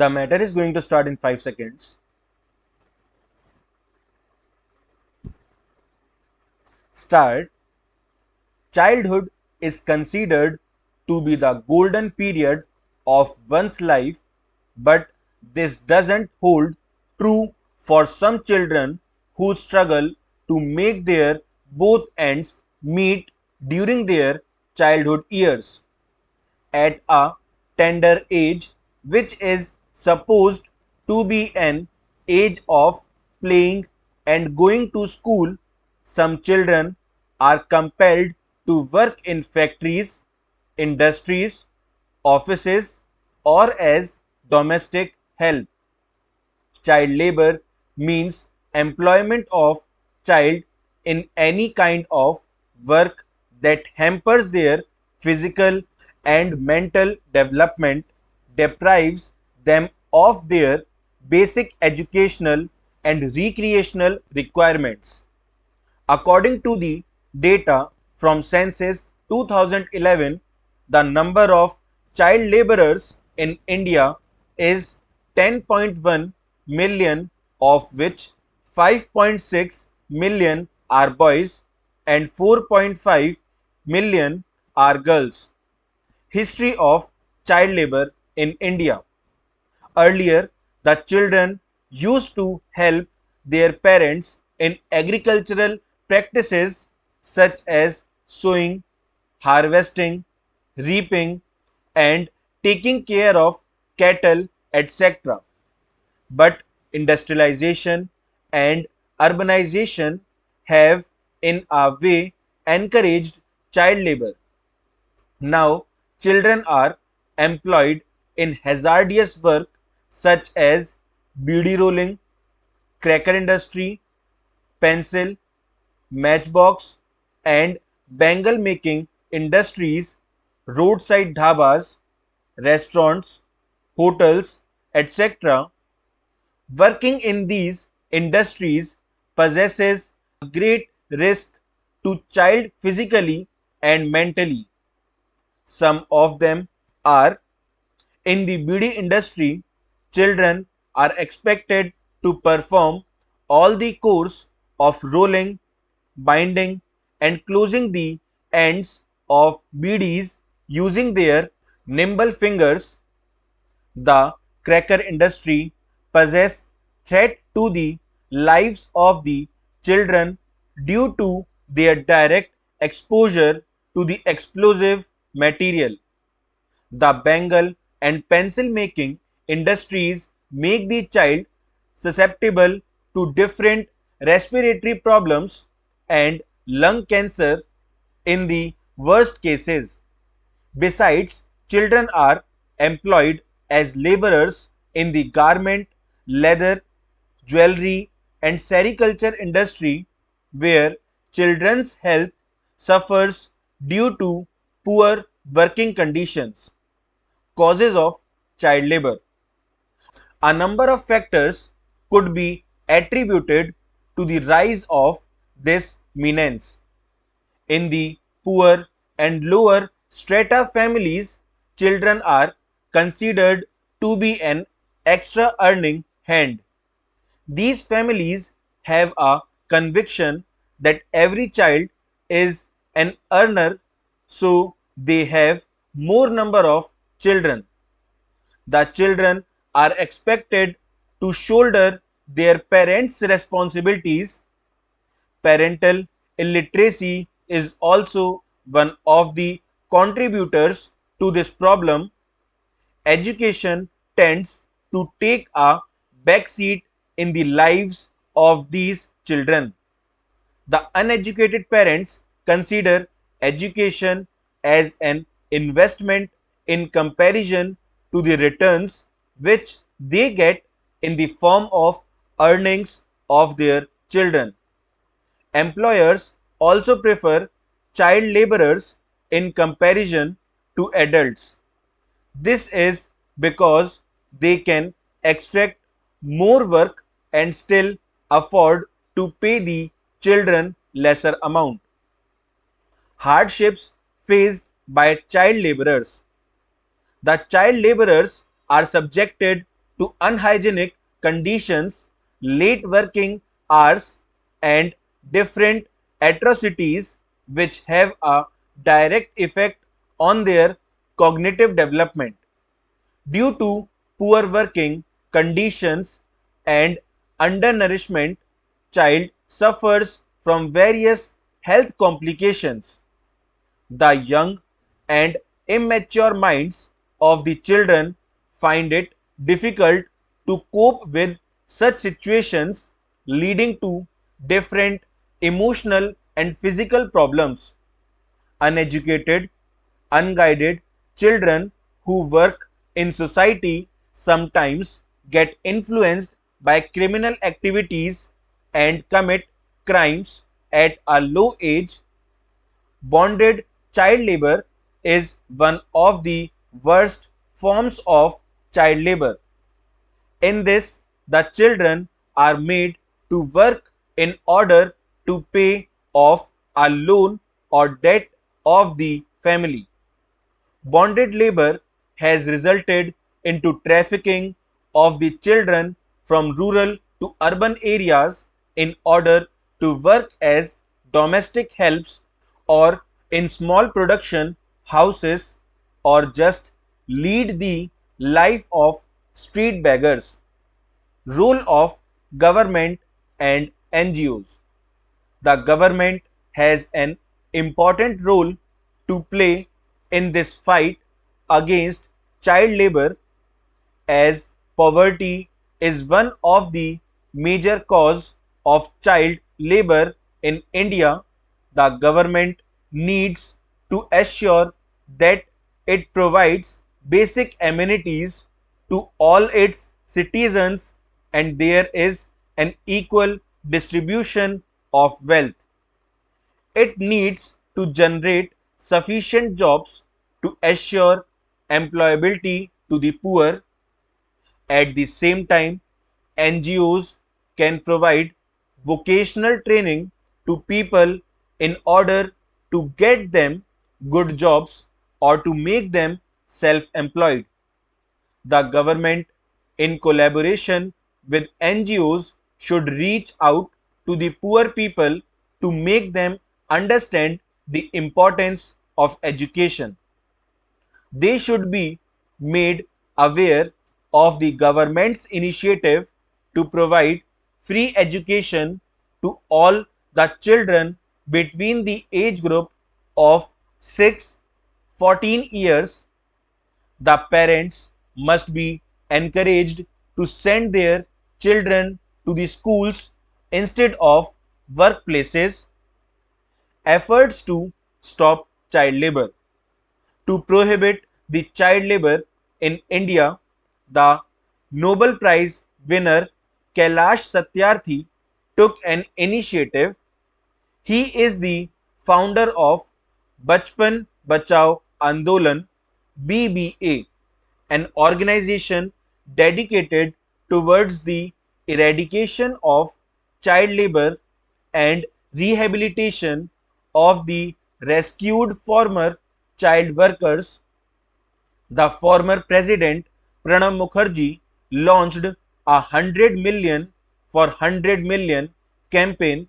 The matter is going to start in 5 seconds. Start. Childhood is considered to be the golden period of one's life, but this doesn't hold true for some children who struggle to make their both ends meet during their childhood years. At a tender age, which is supposed to be an age of playing and going to school, some children are compelled to work in factories, industries, offices, or as domestic help. Child labor means employment of child in any kind of work that hampers their physical and mental development, deprives them of their basic educational and recreational requirements. According to the data from Census 2011, the number of child laborers in India is 10.1 million, of which 5.6 million are boys and 4.5 million are girls. History of child labor in India. Earlier, the children used to help their parents in agricultural practices such as sowing, harvesting, reaping, and taking care of cattle, etc. But industrialization and urbanization have, in a way, encouraged child labor. Now, children are employed in hazardous work such as beedi rolling, cracker industry, pencil, matchbox, and bangle making industries, roadside dhabas, restaurants, hotels, etc. Working in these industries possesses a great risk to child physically and mentally. Some of them are: in the beedi industry, children are expected to perform all the course of rolling, binding, and closing the ends of beedis using their nimble fingers. The cracker industry poses threat to the lives of the children due to their direct exposure to the explosive material. The bangle and pencil making industries make the child susceptible to different respiratory problems and lung cancer in the worst cases. Besides, children are employed as laborers in the garment, leather, jewelry, and sericulture industry, where children's health suffers due to poor working conditions. Causes of child labor. A number of factors could be attributed to the rise of this menace. In the poor and lower strata families, children are considered to be an extra earning hand. These families have a conviction that every child is an earner, so they have more number of children. The children are expected to shoulder their parents' responsibilities. Parental illiteracy is also one of the contributors to this problem. Education tends to take a backseat in the lives of these children. The uneducated parents consider education as an investment in comparison to the returns which they get in the form of earnings of their children. Employers also prefer child laborers in comparison to adults. This is because they can extract more work and still afford to pay the children lesser amount. Hardships faced by child laborers. The child laborers are subjected to unhygienic conditions, late working hours, and different atrocities which have a direct effect on their cognitive development. Due to poor working conditions and undernourishment, child suffers from various health complications. The young and immature minds of the children find it difficult to cope with such situations, leading to different emotional and physical problems. Uneducated, unguided children who work in society sometimes get influenced by criminal activities and commit crimes at a low age. Bonded child labor is one of the worst forms of child labor. In this, the children are made to work in order to pay off a loan or debt of the family. Bonded labor has resulted into trafficking of the children from rural to urban areas in order to work as domestic helps or in small production houses or just lead the life of street beggars. Role of government and NGOs. The government has an important role to play in this fight against child labor, as poverty is one of the major cause of child labor in India. The government needs to assure that it provides basic amenities to all its citizens and there is an equal distribution of wealth. It needs to generate sufficient jobs to assure employability to the poor. At the same time, NGOs can provide vocational training to people in order to get them good jobs or to make them self-employed. The government, in collaboration with NGOs, should reach out to the poor people to make them understand the importance of education. They should be made aware of the government's initiative to provide free education to all the children between the age group of 6-14 years. The parents must be encouraged to send their children to the schools instead of workplaces. Efforts to stop child labor. To prohibit the child labor in India, the Nobel Prize winner Kailash Satyarthi took an initiative. He is the founder of Bachpan Bachao Andolan (BBA), an organization dedicated towards the eradication of child labor and rehabilitation of the rescued former child workers. The former president Pranab Mukherjee launched a 100 million for 100 million campaign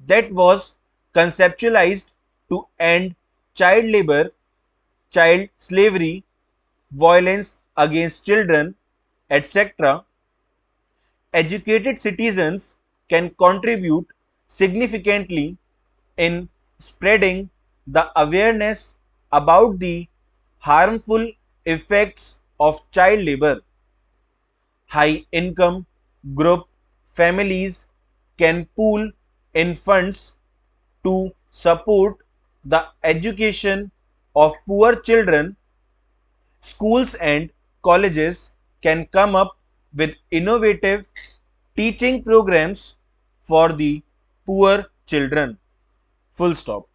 that was conceptualized to end child labor, child slavery, violence against children, etc. Educated citizens can contribute significantly in spreading the awareness about the harmful effects of child labor. High income group families can pool in funds to support the education of poor children. Schools and colleges can come up with innovative teaching programs for the poor children. Full stop.